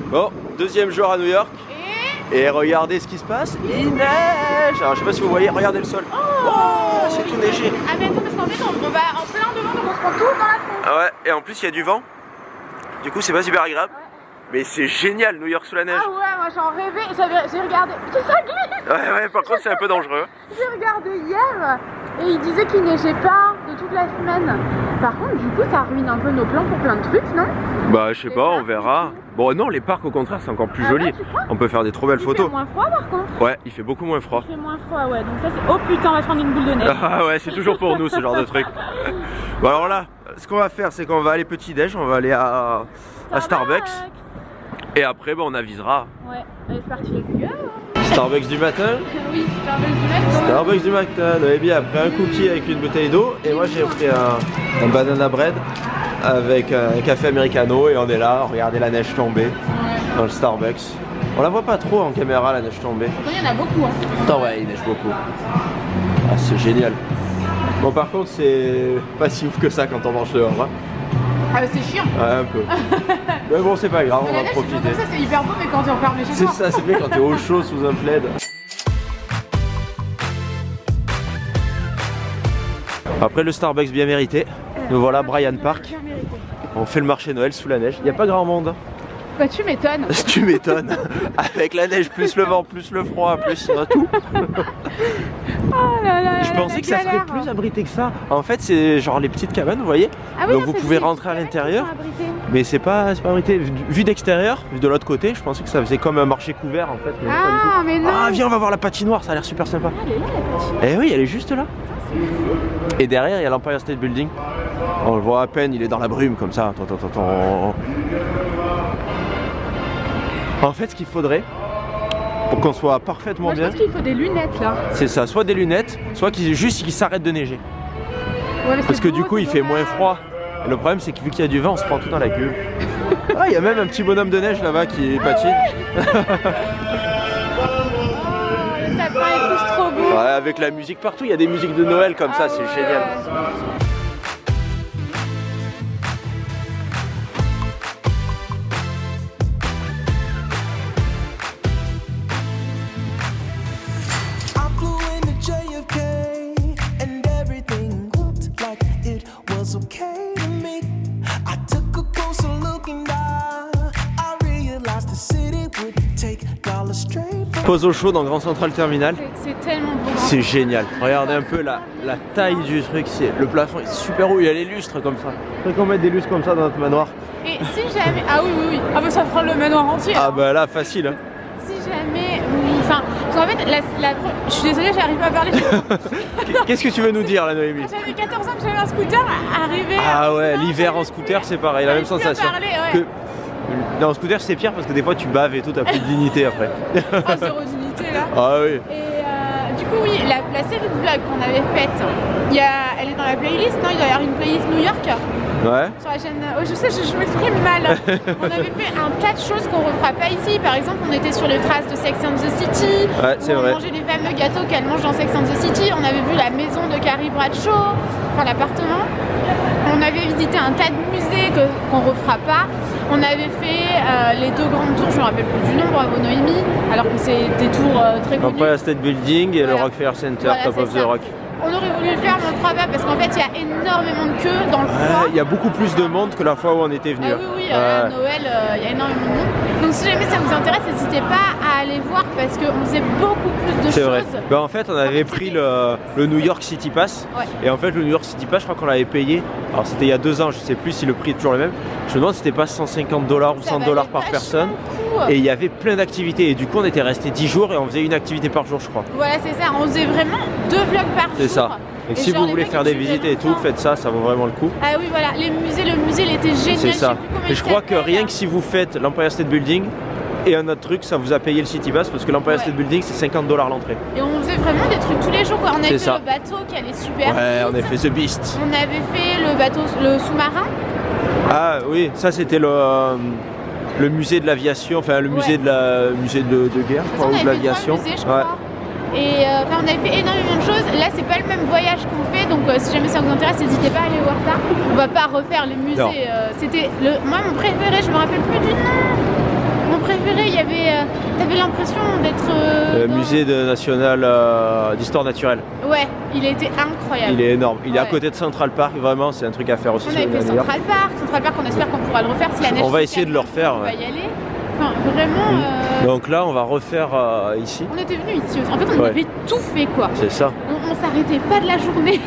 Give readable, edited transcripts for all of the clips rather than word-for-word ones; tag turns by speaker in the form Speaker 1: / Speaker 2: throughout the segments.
Speaker 1: Bon, deuxième jour à New York. Et regardez ce qui se passe, il neige. Alors je sais pas si vous voyez, regardez le sol. Oh, c'est tout neigé.
Speaker 2: Ah mais attends, parce qu'en fait on va en plein devant, donc on se prend tout dans la tronche.
Speaker 1: Ah ouais, et en plus il y a du vent. Du coup c'est pas super agréable. Ouais. Mais c'est génial, New York sous la neige.
Speaker 2: Ah ouais, moi j'en rêvais, j'ai regardé. Putain, ça glisse.
Speaker 1: Ouais, par contre c'est un peu dangereux.
Speaker 2: J'ai regardé hier et il disait qu'il neigeait pas de toute la semaine. Par contre, du coup, ça ruine un peu nos plans pour plein de trucs, non?
Speaker 1: Bah, je sais pas, on verra. Bon, non, les parcs au contraire, c'est encore plus joli.
Speaker 2: Ouais,
Speaker 1: on peut faire des trop belles photos.
Speaker 2: Il fait moins froid par contre.
Speaker 1: Ouais, il fait beaucoup moins froid.
Speaker 2: Il fait moins froid, ouais. Donc ça, c'est. Oh putain, on va se prendre une boule de neige.
Speaker 1: Ah ouais, c'est toujours pour nous ce genre de truc. Bon, alors là, ce qu'on va faire, c'est qu'on va aller petit-déj, on va aller à Starbucks. Et après, bah, on avisera. Ouais,
Speaker 2: allez, c'est parti, les gars.
Speaker 1: Starbucks du matin.
Speaker 2: Oui, Starbucks du matin.
Speaker 1: Starbucks du matin. On avait bien après un cookie avec une bouteille d'eau. Et moi j'ai pris un banana bread avec un café americano. Et on est là, regardez la neige tomber dans le Starbucks. On la voit pas trop en caméra, la neige tomber.
Speaker 2: Il y en a beaucoup. Hein.
Speaker 1: Attends, ouais, il neige beaucoup. Ah, c'est génial. Bon, par contre, c'est pas si ouf que ça quand on mange dehors. Hein.
Speaker 2: Ah, c'est chiant.
Speaker 1: Ouais, un peu. Mais bon, c'est pas grave, on va profiter.
Speaker 2: Ça, c'est hyper beau, mais quand tu enfermes chez toi.
Speaker 1: C'est ça, c'est bien quand t'es au chaud sous un plaid. Après le Starbucks bien mérité, nous voilà à Bryant Park. On fait le marché Noël sous la neige. Il n'y a pas grand monde.
Speaker 2: Bah tu m'étonnes.
Speaker 1: Tu m'étonnes. Avec la neige, plus le vent, plus le froid, plus tout.
Speaker 2: Oh là là,
Speaker 1: je pensais que ça serait plus abrité que ça. En fait, c'est genre les petites cabanes, vous voyez. Ah oui, donc vous pouvez rentrer à l'intérieur. Mais c'est pas abrité. Vu d'extérieur, vu de l'autre côté, je pensais que ça faisait comme un marché couvert en fait. Mais
Speaker 2: ah, mais non.
Speaker 1: Ah, viens, on va voir la patinoire, ça a l'air super sympa.
Speaker 2: Ah, elle est là, la patinoire.
Speaker 1: Eh oui, elle est juste là. Et derrière, il y a l'Empire State Building. On le voit à peine, il est dans la brume comme ça. Attends. En fait, ce qu'il faudrait, pour qu'on soit parfaitement bien...
Speaker 2: Je pense qu'il faut des lunettes là.
Speaker 1: C'est ça, soit des lunettes, soit qu'il s'arrête de neiger. Ouais, parce que du coup, il fait moins froid. Et le problème, c'est que vu qu'il y a du vent, on se prend tout dans la gueule. Ah, il y a même un petit bonhomme de neige là-bas qui patine.
Speaker 2: Ça paraît trop beau.
Speaker 1: Ouais, avec la musique partout, il y a des musiques de Noël comme ça, c'est génial. Pause au chaud dans Grand Central Terminal.
Speaker 2: C'est tellement beau.
Speaker 1: C'est génial. Regardez un peu la taille du truc. Le plafond est super haut. Il y a les lustres comme ça. Il faudrait qu'on mette des lustres comme ça dans notre manoir.
Speaker 2: Et si jamais... Ah oui. Ah bah ça prend le manoir entier.
Speaker 1: Ah bah là, facile. Hein.
Speaker 2: Si jamais... Enfin, en fait, je suis désolée, j'arrive pas à parler.
Speaker 1: Qu'est-ce que tu veux nous dire là, Noémie?
Speaker 2: Quand j'avais 14 ans, que j'avais un scooter, arrivé...
Speaker 1: Ah ouais, l'hiver en scooter, c'est pareil. La même sensation. Non, en scooter c'est pire parce que des fois tu baves et tout, t'as plus de dignité après.
Speaker 2: Oh, zéro dignité là.
Speaker 1: Ah oui.
Speaker 2: Et du coup oui, la série de vlogs qu'on avait faite, elle est dans la playlist, non? Il doit y avoir une playlist New York.
Speaker 1: Ouais.
Speaker 2: Sur la chaîne... Oh, je sais, je m'exprime mal. On avait fait un tas de choses qu'on ne refera pas ici. Par exemple, on était sur les traces de Sex and the City.
Speaker 1: Ouais, c'est vrai.
Speaker 2: On mangeait les fameux gâteaux qu'elle mange dans Sex and the City. On avait vu la maison de Carrie Bradshaw, enfin l'appartement. On avait visité un tas de musées qu'on ne refera pas. On avait fait les deux grandes tours, je ne me rappelle plus du nom, bravo Noémie, alors que c'est des tours très connus.
Speaker 1: Empire State Building et le Rockefeller Center, Top of the Rock.
Speaker 2: On aurait voulu le faire, mais on le fera pas parce qu'en fait il y a énormément de queues dans le froid.
Speaker 1: Il y a beaucoup plus de monde que la fois où on était venu.
Speaker 2: Ah oui, à Noël, il y a énormément de monde. Donc si jamais ça vous intéresse, n'hésitez pas à aller voir parce qu'on faisait beaucoup plus de choses.
Speaker 1: C'est vrai. Ben, en fait, on avait pris le New York City Pass. Ouais. Et en fait, le New York City Pass, je crois qu'on l'avait payé. Alors c'était il y a 2 ans, je sais plus si le prix est toujours le même. Je me demande si c'était pas $150 ou $100 par personne. Et il y avait plein d'activités. Et du coup, on était resté 10 jours et on faisait une activité par jour, je crois.
Speaker 2: Voilà, c'est ça. On faisait vraiment 2 vlogs par jour.
Speaker 1: C'est ça. Et si vous voulez faire des visites et tout, faites ça, ça vaut vraiment le coup.
Speaker 2: Ah oui, voilà, le musée, il était génial.
Speaker 1: C'est ça. Et je crois que rien que si vous faites l'Empire State Building et un autre truc, ça vous a payé le City Pass parce que l'Empire State Building, c'est $50 l'entrée. Et
Speaker 2: on faisait vraiment des trucs tous les jours, quoi. On avait fait le bateau qui allait super vite.
Speaker 1: Ouais, on avait fait The Beast.
Speaker 2: On avait fait le bateau, le sous-marin.
Speaker 1: Ah oui, ça c'était le musée de l'aviation, enfin le musée de guerre, je crois, ou de l'aviation.
Speaker 2: Et on avait fait énormément de choses. Là, c'est pas le même voyage qu'on fait, donc si jamais ça vous intéresse, n'hésitez pas à aller voir ça. On va pas refaire les musées. C'était moi mon préféré, je me rappelle plus du nom. Mon t'avais l'impression d'être...
Speaker 1: musée national d'histoire naturelle.
Speaker 2: Ouais, il était incroyable.
Speaker 1: Il est énorme. Il est à côté de Central Park, vraiment, c'est un truc à faire aussi.
Speaker 2: On avait fait Central Park, on espère qu'on pourra le refaire si la neige.
Speaker 1: On va essayer de le refaire.
Speaker 2: On va y aller. Enfin, vraiment.
Speaker 1: Donc là, on va refaire ici.
Speaker 2: On était venus ici aussi. En fait, on avait tout fait quoi.
Speaker 1: C'est ça.
Speaker 2: On s'arrêtait pas de la journée.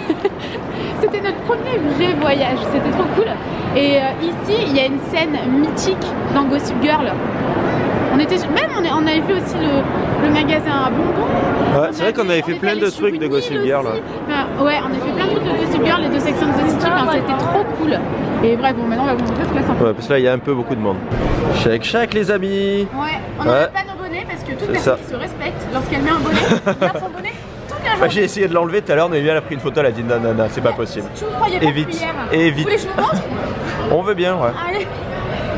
Speaker 2: C'était notre premier vrai voyage. C'était trop cool. Et ici, il y a une scène mythique dans Gossip Girl. On avait fait aussi le magasin à bonbons.
Speaker 1: Ouais, c'est vrai qu'on avait fait plein de trucs de Gossip Girl.
Speaker 2: Enfin, ouais, on a fait plein de trucs de Gossip Girl et de Sex and the City. Enfin, c'était trop cool. Et bref, bon, maintenant on va vous montrer ce que là.
Speaker 1: Ouais, parce que là il y a un peu beaucoup de monde. Shake les amis.
Speaker 2: Ouais, on n'enlève pas nos bonnets parce que toute personne qui se respecte, lorsqu'elle met un bonnet, garde son bonnet toute la journée.
Speaker 1: J'ai essayé de l'enlever tout à l'heure, Noémie elle a pris une photo, elle a dit non, c'est pas possible.
Speaker 2: Tu me croyais pas
Speaker 1: et vite,
Speaker 2: hier.
Speaker 1: Et vite.
Speaker 2: Vous voulez que je vous montre?
Speaker 1: On veut bien, ouais.
Speaker 2: Allez,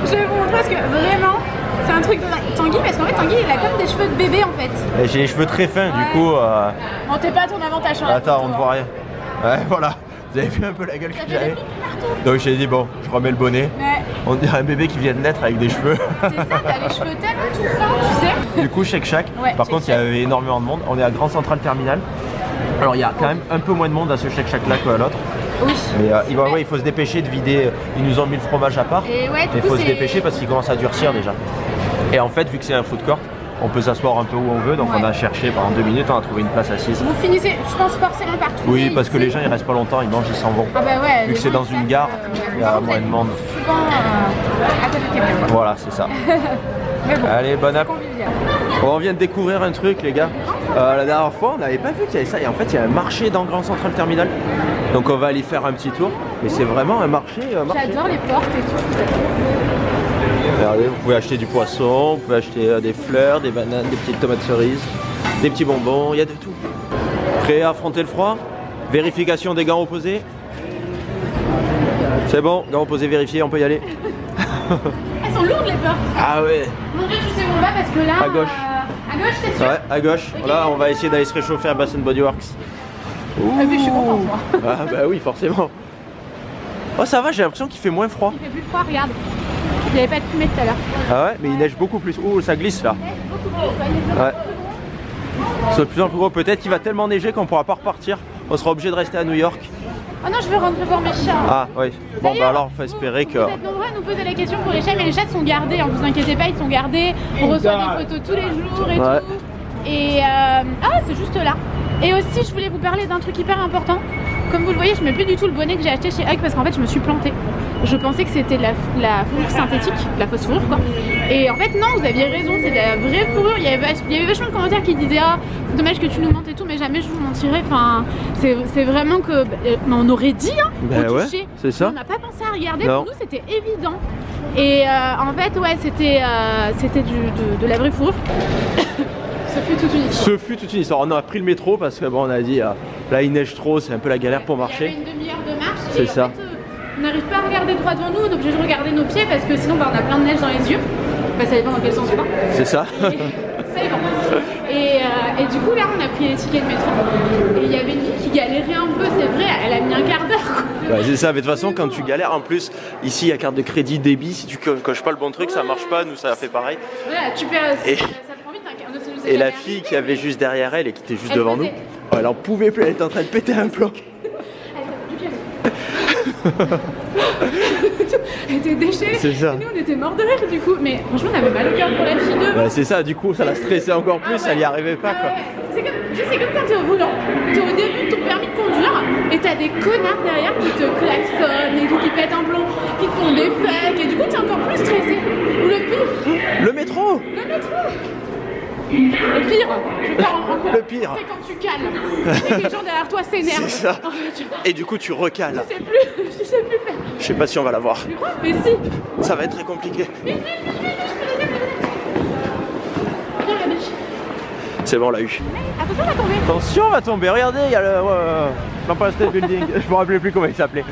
Speaker 2: je vais vous montrer parce que vraiment, c'est un truc de Tanguy, parce qu'en fait Tanguy il a comme des cheveux de bébé en fait.
Speaker 1: J'ai les cheveux très fins du coup.
Speaker 2: Bon, t'es pas à ton avantage.
Speaker 1: Attends, on ne voit rien. Ouais, voilà. Vous avez vu un peu la gueule que j'avais. Donc j'ai dit bon, je remets le bonnet. Ouais. On dirait un bébé qui vient de naître avec des cheveux.
Speaker 2: C'est ça, t'as les cheveux tellement tout fins, tu sais.
Speaker 1: Du coup, Shake. Par contre, il y avait énormément de monde. On est à Grand Central Terminal. Alors il y a quand même un peu moins de monde à ce Shake là qu'à l'autre. Oui. Mais il faut se dépêcher de vider. Ils nous ont mis le fromage à part. Et il faut se dépêcher parce qu'il commence à durcir déjà. Et en fait, vu que c'est un food court, on peut s'asseoir un peu où on veut, donc on a cherché pendant 2 minutes, on a trouvé une place assise.
Speaker 2: Vous finissez, je pense, forcément partout.
Speaker 1: Oui, parce que les gens ils restent pas longtemps, ils mangent, ils s'en vont.
Speaker 2: Ah bah ouais.
Speaker 1: Vu que c'est dans une gare, il y a moins de monde.
Speaker 2: Souvent à côté de quelqu'un.
Speaker 1: Voilà, c'est ça. Mais bon, allez, bon app. On vient de découvrir un truc, les gars. La dernière fois, on n'avait pas vu qu'il y avait ça. Et en fait, il y a un marché dans Grand Central Terminal. Donc on va aller faire un petit tour. Mais c'est vraiment un marché.
Speaker 2: J'adore les portes et tout.
Speaker 1: Regardez, vous pouvez acheter du poisson, vous pouvez acheter des fleurs, des bananes, des petites tomates cerises, des petits bonbons, il y a de tout. Prêt à affronter le froid? Vérification des gants opposés. C'est bon, gants opposés vérifiés, on peut y aller.
Speaker 2: Elles sont lourdes les portes.
Speaker 1: Ah ouais.
Speaker 2: Mon dieu, tu sais où on va parce que là...
Speaker 1: À gauche.
Speaker 2: À gauche, t'es sûr?
Speaker 1: Ouais, à gauche. Okay. Là, on va essayer d'aller se réchauffer à Bath & Body Works.
Speaker 2: Ah oui, je suis contente moi.
Speaker 1: Ah bah oui, forcément. Oh ça va, j'ai l'impression qu'il fait moins froid.
Speaker 2: Il fait plus froid, regarde. Il n'y avait pas de fumée tout à l'heure.
Speaker 1: Ah ouais, mais il neige beaucoup plus. Oh, ça glisse là. Ouais. C'est de plus en plus gros. Peut-être qu'il va tellement neiger qu'on pourra pas repartir. On sera obligé de rester à New York.
Speaker 2: Oh non, je veux rentrer voir mes chats.
Speaker 1: Ah oui. Bon bah alors, on va espérer que...
Speaker 2: Vous êtes nombreux à nous poser la question pour les chats, mais les chats sont gardés. Hein, vous inquiétez pas, ils sont gardés. On reçoit des photos tous les jours et tout. Et ah, c'est juste là. Et aussi, je voulais vous parler d'un truc hyper important. Comme vous le voyez, je mets plus du tout le bonnet que j'ai acheté chez Hug parce qu'en fait, je me suis plantée. Je pensais que c'était la fourrure synthétique, la fausse fourrure quoi. Et en fait, non, vous aviez raison, c'est de la vraie fourrure. Il y avait vachement de commentaires qui disaient ah, c'est dommage que tu nous mentes et tout, mais jamais je vous mentirais. Enfin, c'est vraiment que. On aurait dit, hein, au toucher.
Speaker 1: C'est ça.
Speaker 2: On n'a pas pensé à regarder, pour nous, c'était évident. Et en fait, ouais, c'était de la vraie fourrure. Ce fut toute une histoire.
Speaker 1: Ce fut toute une histoire. On a pris le métro parce que bon, on a dit là il neige trop, c'est un peu la galère pour marcher.
Speaker 2: Il y avait une demi-heure de marche.
Speaker 1: C'est ça.
Speaker 2: En fait, on n'arrive pas à regarder droit devant nous, on est obligé de regarder nos pieds parce que sinon bah, on a plein de neige dans les yeux. Enfin, ça dépend dans quel sens tu vas.
Speaker 1: C'est ça.
Speaker 2: Ça dépend. Et du coup là on a pris les tickets de métro et il y avait une fille qui galérait un peu, c'est vrai, elle a mis un quart d'heure.
Speaker 1: Ouais, c'est ça, mais de toute façon quand tu galères en plus, ici il y a carte de crédit débit, si tu coches pas le bon truc ça marche pas, nous ça fait pareil.
Speaker 2: Voilà, tu perds.
Speaker 1: Et la fille qui avait juste derrière elle et qui était juste devant nous, elle en pouvait plus, elle était en train de péter un plomb.
Speaker 2: Elle était déchirée.
Speaker 1: C'est ça.
Speaker 2: Et nous on était morts de rire du coup, mais franchement on avait mal au cœur pour la fille devant.
Speaker 1: Bah, c'est ça, du coup ça l'a stressé encore plus, elle y arrivait pas quoi.
Speaker 2: C'est comme quand t'es au volant, t'es au début de ton permis de conduire et t'as des connards derrière qui te klaxonnent et qui pètent un plomb, qui te font des fakes et du coup t'es encore plus stressé. Ou le pire.
Speaker 1: Le métro.
Speaker 2: Le pire,
Speaker 1: le pire,
Speaker 2: c'est quand tu cales et que les gens derrière toi s'énervent.
Speaker 1: C'est ça. Et du coup tu recales.
Speaker 2: Je sais plus faire.
Speaker 1: Je sais pas si on va l'avoir.
Speaker 2: Mais si.
Speaker 1: Ça va être très compliqué. C'est bon, on l'a eu.
Speaker 2: Attention, on va tomber.
Speaker 1: Attention, on va tomber. Regardez, il y a l'Empire State Building. Je me rappelais plus comment il s'appelait.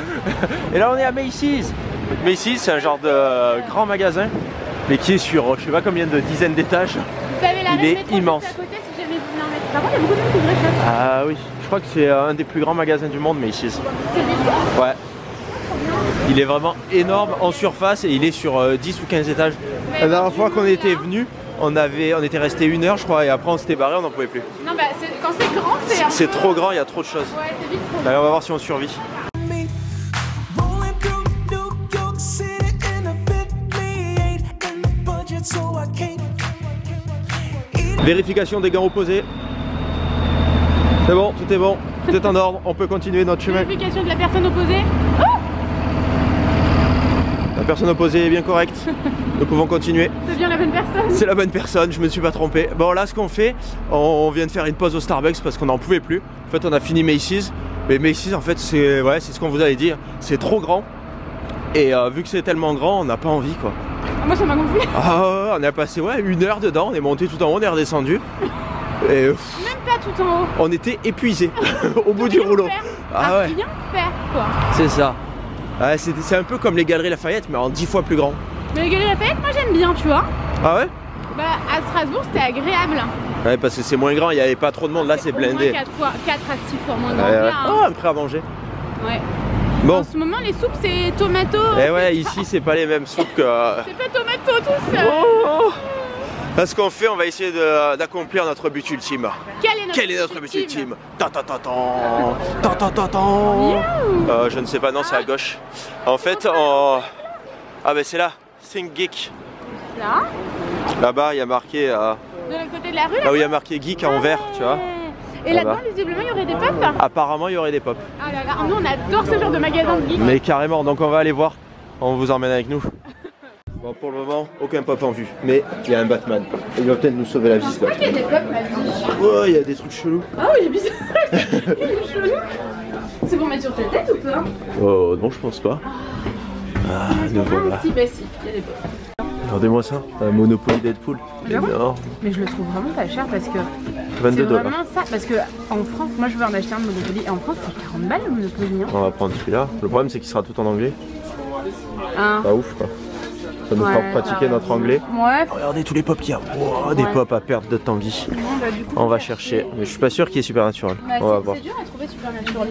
Speaker 1: Et là, on est à Macy's. Macy's, c'est un genre de grand magasin, mais qui est sur je sais pas combien de dizaines d'étages. Il est immense.
Speaker 2: À côté, si jamais vous voulez en mettre. Par contre, il y a beaucoup de monde qui voudrait faire.
Speaker 1: Ah oui, je crois que c'est un des plus grands magasins du monde, Macy's. Ouais. Il est vraiment énorme en surface et il est sur 10 ou 15 étages. La dernière fois qu'on était venu, on était resté 1 heure je crois et après on s'était barré, on n'en pouvait plus.
Speaker 2: Non bah quand c'est grand
Speaker 1: c'est trop grand, il y a trop de choses.
Speaker 2: Ouais, c'est vite trop.
Speaker 1: Allez, on va voir si on survit. Vérification des gants opposés. C'est bon, tout est en ordre, on peut continuer notre chemin.
Speaker 2: Vérification de la personne opposée.
Speaker 1: La personne opposée est bien correcte. Nous pouvons continuer.
Speaker 2: C'est bien la bonne personne.
Speaker 1: C'est la bonne personne, je me suis pas trompé. Bon là ce qu'on fait, on vient de faire une pause au Starbucks parce qu'on n'en pouvait plus. En fait on a fini Macy's. Mais Macy's en fait c'est ce qu'on vous avait dit. C'est trop grand. Et vu que c'est tellement grand, on n'a pas envie quoi.
Speaker 2: Moi ça m'a gonflé.
Speaker 1: Ah on a passé 1 heure dedans, on est monté tout en haut, on est redescendu. Et
Speaker 2: même pas tout en haut.
Speaker 1: On était épuisés au bout du rouleau.
Speaker 2: Ah ouais. Rien faire quoi.
Speaker 1: C'est ça. Ouais, c'est un peu comme les Galeries Lafayette mais en 10 fois plus grand.
Speaker 2: Mais les Galeries Lafayette, moi j'aime bien, tu vois.
Speaker 1: Ah ouais?
Speaker 2: Bah à Strasbourg c'était agréable.
Speaker 1: Ouais parce que c'est moins grand, il n'y avait pas trop de monde, là c'est blindé.
Speaker 2: 4 à 6 fois moins grand. Là, hein.
Speaker 1: Oh un prêt à manger.
Speaker 2: Ouais.
Speaker 1: Bon.
Speaker 2: En ce moment les soupes c'est tomato.
Speaker 1: Et ouais ici c'est pas les mêmes soupes que...
Speaker 2: C'est pas tomato tout ça.
Speaker 1: Oh. Là ce qu'on fait, on va essayer d'accomplir notre but ultime. Quel est notre but ultime? Je ne sais pas, non c'est à gauche. En fait, ah ben c'est là, Think Geek.
Speaker 2: Là?
Speaker 1: Là-bas il y a marqué...
Speaker 2: De l'autre côté de la rue
Speaker 1: là où il y a marqué Geek en vert, tu vois.
Speaker 2: Et là-dedans visiblement il y aurait des pop.
Speaker 1: Apparemment il y aurait des pop.
Speaker 2: Ah là là, nous on adore ce genre de magasin de geek.
Speaker 1: Mais carrément, donc on va aller voir. On vous emmène avec nous. Bon pour le moment, aucun pop en vue. Mais il y a un Batman. Il va peut-être nous sauver la vie ce Batman.
Speaker 2: Il y a des pop ma vie.
Speaker 1: Oh il y a des trucs chelous.
Speaker 2: Ah oui il est bizarre. Il est chelou. C'est pour mettre sur ta tête ou pas?
Speaker 1: Oh non je pense pas. Ah nous voilà.
Speaker 2: Si bah si, il y a des pop.
Speaker 1: Regardez-moi ça, un Monopoly Deadpool. Énorme.
Speaker 2: Mais je le trouve vraiment pas cher parce que
Speaker 1: 22 $.
Speaker 2: C'est vraiment ça, parce que en France, moi je veux en acheter un de Monopoly et en France c'est 40 balles le Monopoly. Hein.
Speaker 1: On va prendre celui-là. Le problème c'est qu'il sera tout en anglais.
Speaker 2: Hein.
Speaker 1: Pas ouf quoi. Ça nous fera pratiquer notre anglais.
Speaker 2: Ouais.
Speaker 1: Regardez tous les pop qu'il y a. Oh, des pop à perte de Tanguy.
Speaker 2: Bon, bah, du coup,
Speaker 1: on va chercher. Mais je suis pas sûr qu'il y ait Supernatural.
Speaker 2: Bah,
Speaker 1: on va voir.
Speaker 2: C'est dur à trouver Supernatural.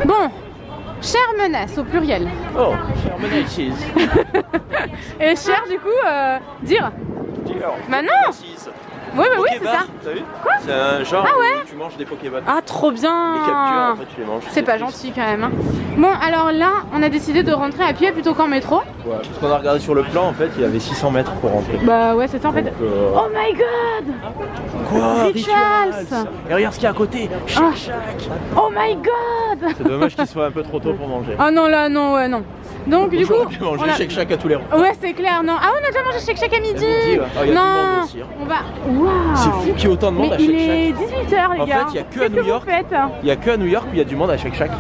Speaker 2: Bon, chère menace au pluriel.
Speaker 1: Oh, chère menace.
Speaker 2: Et cher du coup, dire. Maintenant. Oui, bah oui, c'est ça.
Speaker 1: T'as vu?
Speaker 2: Quoi?
Speaker 1: C'est un genre
Speaker 2: où
Speaker 1: tu manges des Pokéballs.
Speaker 2: Ah, trop bien.
Speaker 1: Les captures, après tu les manges.
Speaker 2: C'est pas gentil quand même. Hein. Bon, alors là, on a décidé de rentrer à pied plutôt qu'en métro.
Speaker 1: Ouais, parce qu'on a regardé sur le plan, en fait, il y avait 600 mètres pour rentrer.
Speaker 2: Bah ouais, c'est ça en fait.
Speaker 1: Donc,
Speaker 2: Oh my god!
Speaker 1: Quoi?
Speaker 2: Rituals!
Speaker 1: Et regarde ce qu'il y a à côté.
Speaker 2: Oh my god!
Speaker 1: C'est dommage qu'il soit un peu trop tôt pour manger.
Speaker 2: Oh non, là, non, ouais, non. Donc du coup,
Speaker 1: on a Shake Shack à tous les repas.
Speaker 2: Ouais, c'est clair, non. Ah, on a déjà mangé Shake Shack à midi.
Speaker 1: Oh, y a
Speaker 2: non,
Speaker 1: du monde aussi, hein.
Speaker 2: On va. Waouh.
Speaker 1: C'est fou qu'il y ait autant de monde à Shake Shack.
Speaker 2: Il est 18 h les
Speaker 1: en
Speaker 2: gars.
Speaker 1: fait, il y a que à New York. Il y a que à New York où il y a du monde à Shake Shack.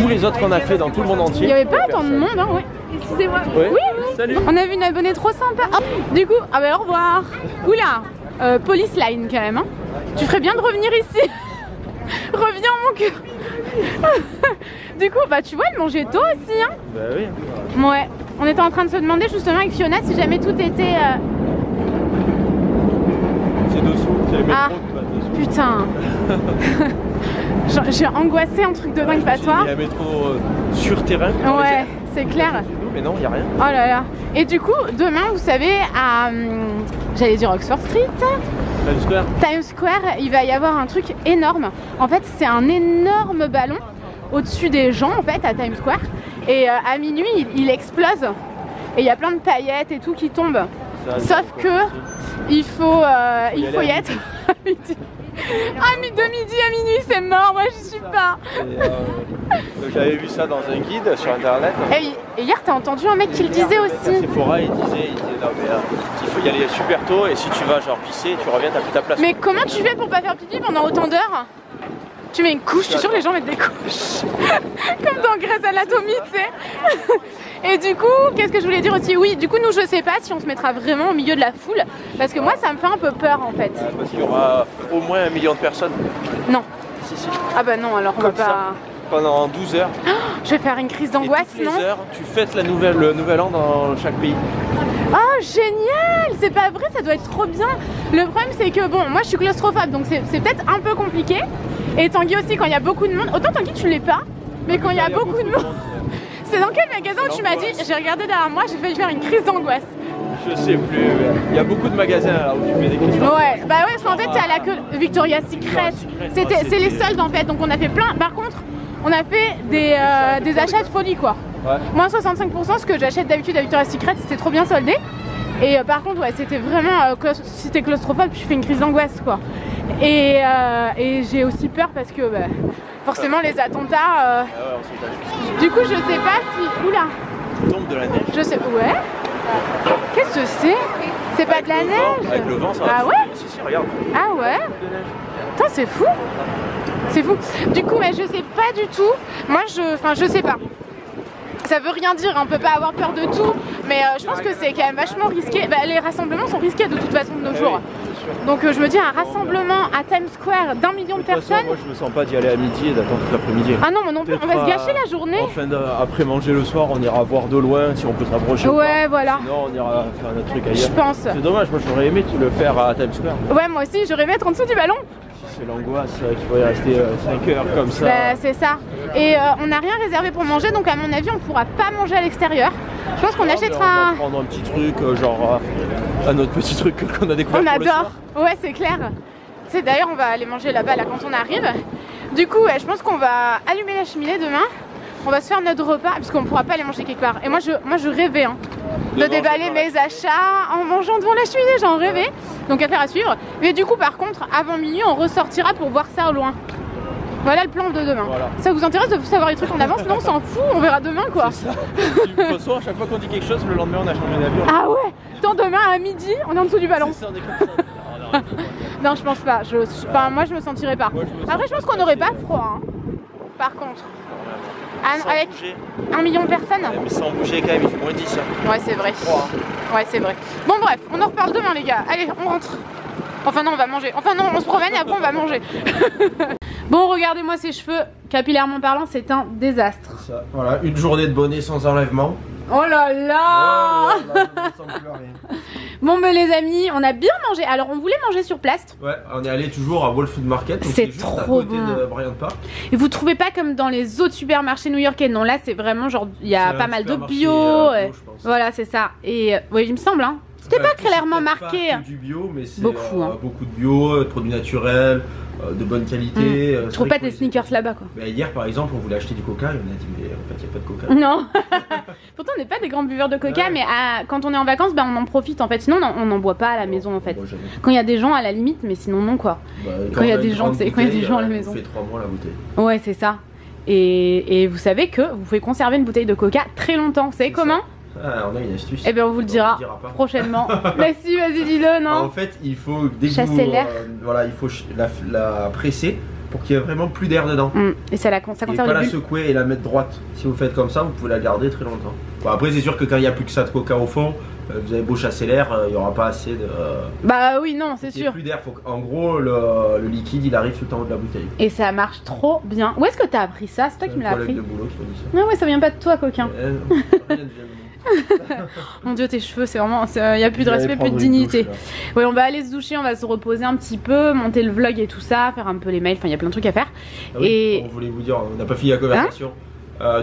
Speaker 1: Tous les autres qu'on a fait dans tout le monde entier.
Speaker 2: Il n'y avait pas autant de monde, hein, ouais. Excusez-moi.
Speaker 1: Ouais.
Speaker 2: Oui.
Speaker 1: Salut.
Speaker 2: On a vu une abonnée trop sympa. Oh, du coup, ah bah au revoir. Oula, police line quand même. Hein. Tu ferais bien de revenir ici. Reviens mon cœur. Du coup, bah tu vois, elle mangeait tôt aussi. Hein.
Speaker 1: Bah oui.
Speaker 2: Ouais. On était en train de se demander justement avec Fiona si jamais tout était.
Speaker 1: C'est dessous. C'est le métro qui va dessous.
Speaker 2: Putain. J'ai angoissé un truc de dingue pas toi.
Speaker 1: Il y a un métro sur terrain.
Speaker 2: Ouais, c'est clair.
Speaker 1: Mais non, il n'y a rien.
Speaker 2: Oh là là. Et du coup, demain, vous savez, à. J'allais dire Oxford Street.
Speaker 1: Times Square. Times
Speaker 2: Square, il va y avoir un truc énorme. En fait, c'est un énorme ballon au-dessus des gens, en fait, à Times Square. Et à minuit, il explose. Et il y a plein de paillettes et tout qui tombent. Sauf que il faut y être. Ah, de midi à minuit, c'est mort, moi j'y suis pas.
Speaker 1: J'avais vu ça dans un guide sur internet.
Speaker 2: Et hier, t'as entendu un mec qui le disait aussi.
Speaker 1: Sephora, il disait non mais il faut y aller super tôt et si tu vas genre pisser, tu reviens, t'as plus ta place.
Speaker 2: Mais comment tu fais pour pas faire pipi pendant autant d'heures? Tu mets une couche, je suis sûre que les gens mettent des couches. Comme dans Grey's Anatomy, tu sais. Et du coup, qu'est-ce que je voulais dire aussi? Oui, du coup, nous, je sais pas si on se mettra vraiment au milieu de la foule. Parce que moi, ça me fait un peu peur en fait.
Speaker 1: Parce qu'il y aura au moins 1 million de personnes.
Speaker 2: Non.
Speaker 1: Si.
Speaker 2: Ah bah non, alors on va pas.
Speaker 1: Pendant 12 heures.
Speaker 2: Je vais faire une crise d'angoisse, non?
Speaker 1: Toutes les heures, tu fêtes le nouvel an dans chaque pays.
Speaker 2: Oh génial! C'est pas vrai, ça doit être trop bien. Le problème c'est que bon, moi je suis claustrophobe donc c'est peut-être un peu compliqué. Et Tanguy aussi, quand il y a beaucoup de monde. Autant Tanguy, tu l'es pas, mais quand il y a beaucoup de monde. C'est dans quel magasin où tu m'as dit? J'ai regardé derrière moi, j'ai failli faire une crise d'angoisse.
Speaker 1: Je sais plus, il y a beaucoup de magasins là où tu fais des crises.
Speaker 2: Ouais, bah ouais, parce qu'en fait, t'es à la queue Victoria's Secret. C'est les soldes en fait, donc on a fait plein. Par contre, on a fait des achats de folie quoi.
Speaker 1: Ouais.
Speaker 2: Moins 65%, ce que j'achète d'habitude à Victoria's Secret, c'était trop bien soldé. Et par contre, ouais, c'était vraiment. Si t'es claustrophobe, tu fais une crise d'angoisse quoi. Et j'ai aussi peur parce que bah, forcément, les attentats. Du coup, je sais pas si. Oula!
Speaker 1: Il tombe de la neige.
Speaker 2: Je sais. Ouais. Qu'est-ce que c'est? C'est pas de la neige?
Speaker 1: Avec le vent, ça va.
Speaker 2: Ah ouais?
Speaker 1: Si, regarde.
Speaker 2: Ah ouais? Putain, c'est fou! C'est fou. Du coup, mais je sais pas du tout. Moi, je sais pas. Ça veut rien dire, on peut pas avoir peur de tout, mais je pense que c'est quand même vachement risqué. Bah, les rassemblements sont risqués de toute façon de nos jours. Donc je me dis un rassemblement à Times Square d'1 million de personnes.
Speaker 1: Moi je me sens pas d'y aller à midi et d'attendre toute l'après-midi.
Speaker 2: Ah non, moi non plus, on va se gâcher la journée.
Speaker 1: Après manger le soir, on ira voir de loin si on peut se rapprocher.
Speaker 2: Ouais, voilà.
Speaker 1: Sinon on ira faire notre truc ailleurs.
Speaker 2: Je pense.
Speaker 1: C'est dommage, moi j'aurais aimé le faire à Times Square.
Speaker 2: Ouais, moi aussi, j'aurais aimé être en dessous du ballon.
Speaker 1: C'est l'angoisse qu'il faut y rester 5 heures comme ça.
Speaker 2: Bah, c'est ça. Et on n'a rien réservé pour manger, donc à mon avis, on pourra pas manger à l'extérieur. Je pense qu'on achètera.
Speaker 1: On va prendre un petit truc, genre un autre petit truc qu'on a découvert.
Speaker 2: On
Speaker 1: pour
Speaker 2: adore. Ouais, c'est clair. C'est d'ailleurs, on va aller manger là-bas là quand on arrive. Du coup, ouais, je pense qu'on va allumer la cheminée demain. On va se faire notre repas parce qu'on pourra pas aller manger quelque part. Et moi je rêvais de déballer mes achats en mangeant devant la cheminée, j'en rêvais. Donc affaire à suivre. Mais du coup, par contre, avant minuit, on ressortira pour voir ça au loin. Voilà le plan de demain. Voilà. Ça vous intéresse de savoir les trucs en avance? Non, on s'en fout, on verra demain quoi.
Speaker 1: C'est ça. De toute façon, à chaque fois qu'on dit quelque chose, le lendemain on a changé d'avis.
Speaker 2: Ah ouais? Tant demain à midi, on est en dessous du ballon.
Speaker 1: C'est ça, on est comme ça.
Speaker 2: Non, je pense pas. Enfin, moi je me sentirais pas. Après, je pense qu'on n'aurait pas froid. Hein. Par contre. Avec bouger. 1 million de personnes.
Speaker 1: Ouais, mais sans bouger quand même, il fait moins 10. Hein.
Speaker 2: Ouais, c'est vrai. Ouais, c'est vrai. Bon, bref, on en reparle demain, les gars. Allez, on rentre. Enfin, non, on va manger. Enfin, non, on se promène et après, on va manger. Bon, regardez-moi ces cheveux. Capillairement parlant, c'est un désastre.
Speaker 1: Ça. Voilà, une journée de bonnet sans enlèvement.
Speaker 2: Oh là là,
Speaker 1: oh là, là
Speaker 2: Bon, mais les amis, on a bien mangé. Alors, on voulait manger sur place.
Speaker 1: Ouais, on est allé toujours à Whole Foods Market.
Speaker 2: C'est trop
Speaker 1: bon. De Bryant Park.
Speaker 2: Et vous trouvez pas comme dans les autres supermarchés new-yorkais? Non, là, c'est vraiment genre, il y a pas mal de bio. Voilà, c'est ça. Et oui, il me semble, hein. C'était pas clairement marqué.
Speaker 1: Pas du bio, mais c'est
Speaker 2: beaucoup,
Speaker 1: beaucoup de bio, de produits naturels, de bonne qualité.
Speaker 2: Je trouve pas tes sneakers là-bas quoi.
Speaker 1: Bah, hier par exemple, on voulait acheter du coca et on a dit mais en fait il n'y a pas de coca.
Speaker 2: Non. Pourtant on n'est pas des grands buveurs de coca, mais quand on est en vacances, bah, on en profite en fait. Sinon on n'en boit pas à la maison en fait. Quand il y a des gens à la limite, mais sinon non quoi.
Speaker 1: Bah,
Speaker 2: quand il y a des gens, c'est quand il y a des gens à la maison.
Speaker 1: Ça fait 3 mois la bouteille.
Speaker 2: Ouais, c'est ça. Et vous savez que vous pouvez conserver une bouteille de coca très longtemps. Vous savez comment?
Speaker 1: Ah, on a une astuce.
Speaker 2: Eh bien on vous le dira prochainement. Mais si, vas-y dis-le, non.
Speaker 1: En fait, il faut
Speaker 2: chasser l'air.
Speaker 1: Voilà, il faut la presser pour qu'il y ait vraiment plus d'air dedans.
Speaker 2: Et ça conserve
Speaker 1: et pas la secouer et la mettre droite. Si vous faites comme ça, vous pouvez la garder très longtemps. Bon, après c'est sûr que quand il n'y a plus que ça de coca au fond, vous avez beau chasser l'air, il n'y aura pas assez de...
Speaker 2: Bah oui, non, c'est sûr.
Speaker 1: Il n'y a plus d'air. En gros, le liquide il arrive tout en haut de la bouteille.
Speaker 2: Et ça marche trop bien. Où est-ce que t'as appris ça? C'est toi qui me l'as appris?
Speaker 1: De boulot qui m'a dit ça.
Speaker 2: Non, ouais, ça vient pas de toi, coquin.
Speaker 1: Rien de
Speaker 2: Mon dieu, tes cheveux, c'est vraiment. Il n'y a plus de respect, plus de dignité. Oui, on va aller se doucher, on va se reposer un petit peu, monter le vlog et tout ça, faire un peu les mails. Enfin, il y a plein de trucs à faire.
Speaker 1: Ah oui, et on voulait vous dire, on n'a pas fini la conversation.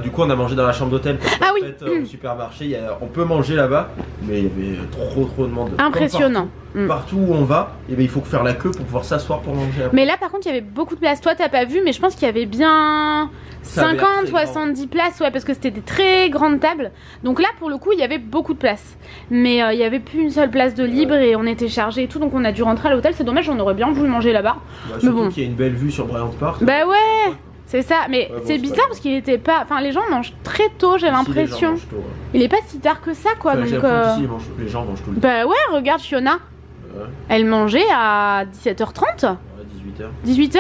Speaker 1: Du coup, on a mangé dans la chambre d'hôtel.
Speaker 2: Ah oui.
Speaker 1: En fait, au supermarché, on peut manger là-bas, mais il y avait trop de monde.
Speaker 2: Impressionnant.
Speaker 1: Partout où on va, et il faut faire la queue pour pouvoir s'asseoir pour manger. Après.
Speaker 2: Mais là, par contre, il y avait beaucoup de places. Toi, t'as pas vu, mais je pense qu'il y avait bien 50, 70 places, ouais, parce que c'était des très grandes tables. Donc là, pour le coup, il y avait beaucoup de places. Mais il y avait plus une seule place de libre et on était chargé et tout, donc on a dû rentrer à l'hôtel. C'est dommage, on aurait bien voulu manger là-bas.
Speaker 1: Mais bon. Qu'il y a une belle vue sur Bryant Park.
Speaker 2: Bah ouais. C'est ça, mais c'est bizarre parce qu'il était pas. Enfin, les gens mangent très tôt, j'ai l'impression. Il est pas si tard que ça, quoi.
Speaker 1: Enfin, donc, les gens mangent tout le temps.
Speaker 2: Bah ouais, regarde Fiona. Elle mangeait à 17h30.
Speaker 1: Ouais, 18h.
Speaker 2: 18h.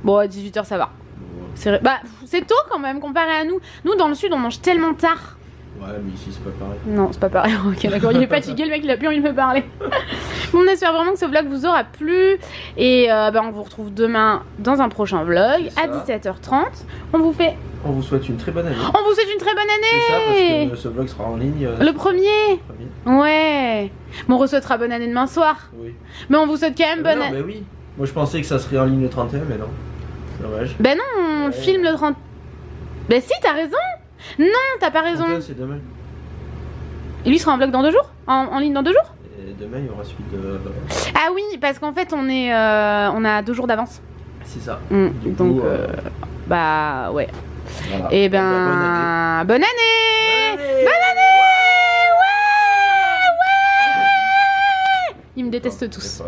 Speaker 2: Bon, à 18h, ça va. Bah, c'est tôt quand même comparé à nous. Nous, dans le sud, on mange tellement tard.
Speaker 1: Ouais, mais ici, c'est pas pareil.
Speaker 2: Non, c'est pas pareil. Ok, d'accord. Il est fatigué, le mec, il a plus envie de me parler. On espère vraiment que ce vlog vous aura plu. Et bah, on vous retrouve demain dans un prochain vlog à 17h30. On vous souhaite une très bonne année. On vous souhaite une très bonne année.
Speaker 1: C'est ça, parce que ce vlog sera en ligne.
Speaker 2: Le premier. Ouais. Bon, on re-souhaitera bonne année demain soir.
Speaker 1: Oui.
Speaker 2: Mais on vous souhaite quand même bonne année.
Speaker 1: Mais oui. Moi, je pensais que ça serait en ligne le 31, mais non. Dommage.
Speaker 2: Ben non, on filme le 30. Ben si, t'as raison. Non, t'as pas raison.
Speaker 1: C'est demain.
Speaker 2: Et lui sera en vlog dans 2 jours, en ligne dans 2 jours.
Speaker 1: Et demain il y aura celui de...
Speaker 2: Ah oui, parce qu'en fait on a 2 jours d'avance.
Speaker 1: C'est ça.
Speaker 2: Donc bah ouais.
Speaker 1: Voilà.
Speaker 2: Et ben bonne année. Ils me détestent tous.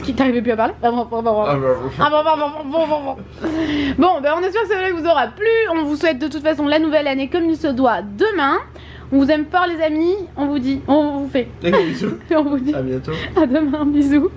Speaker 2: Qui t'arrivais plus à parler? Bon, ben on espère que ce vlog vous aura plu. On vous souhaite de toute façon la nouvelle année comme il se doit demain. On vous aime fort les amis. On vous dit, on vous fait.
Speaker 1: Des gros bisous.
Speaker 2: On vous dit
Speaker 1: à bientôt.
Speaker 2: à demain, bisous.